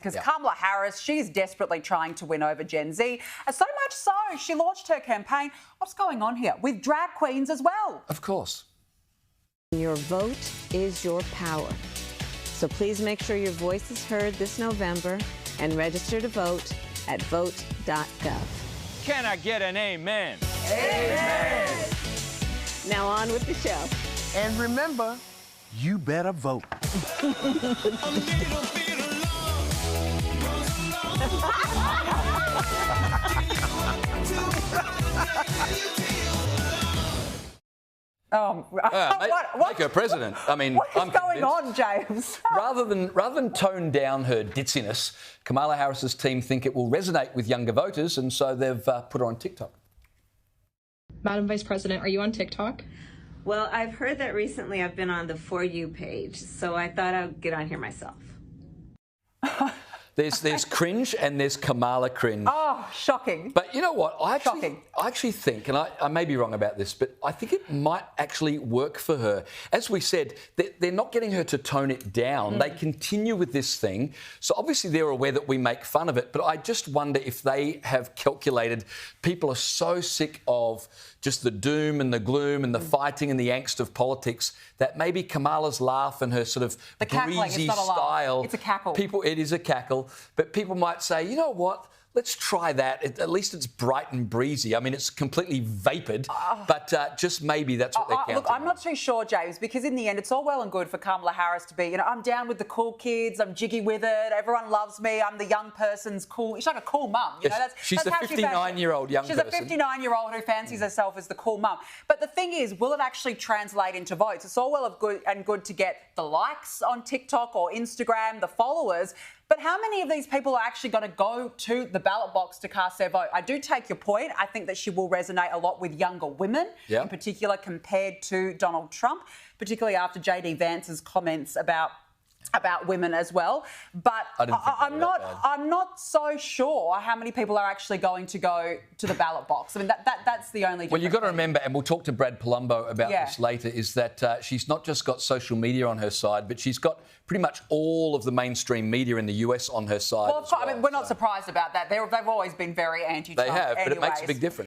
Because Kamala Harris, she's desperately trying to win over Gen Z. So much so, she launched her campaign. What's going on here? With drag queens as well. Of course. Your vote is your power. So please make sure your voice is heard this November and register to vote at vote.gov. Can I get an amen? Amen. Now on with the show. And remember, you better vote. Make her president. I mean, what is going on, James? rather than tone down her ditziness, Kamala Harris's team think it will resonate with younger voters, and so they've put her on TikTok. Madam Vice President, are you on TikTok? Well, I've heard that recently I've been on the For You page, so I thought I'd get on here myself. There's cringe and there's Kamala cringe. Oh, shocking. But you know what? I actually think, and I may be wrong about this, but I think it might actually work for her. As we said, they're not getting her to tone it down. They continue with this thing. So obviously they're aware that we make fun of it, but I just wonder if they have calculated people are so sick of just the doom and the gloom and the fighting and the angst of politics that maybe Kamala's laugh and her sort of breezy style. It's a cackle. It is a cackle. But people might say, you know what? Let's try that. At least it's bright and breezy. I mean, it's completely vapid, but just maybe that's what they're counting. Look, I'm not too sure, James, because in the end, it's all well and good for Kamala Harris to be, I'm down with the cool kids, I'm jiggy with it, everyone loves me, I'm the young person's cool. She's like a cool mum, you know. She's the 59-year-old young person. She's a 59-year-old who fancies herself as the cool mum. But the thing is, will it actually translate into votes? It's all well and good to get the likes on TikTok or Instagram, the followers. But how many of these people are actually going to go to the ballot box to cast their vote? I do take your point. I think that she will resonate a lot with younger women, in particular compared to Donald Trump, particularly after J.D. Vance's comments about women as well. But I'm not so sure how many people are actually going to go to the ballot box. I mean, that's the only difference. Well, you've got to remember, and we'll talk to Brad Palumbo about this later, is that she's not just got social media on her side, but she's got pretty much all of the mainstream media in the US on her side. Well, I mean, we're not surprised about that. They've always been very anti-Trump. They have, but anyways. it makes a big difference.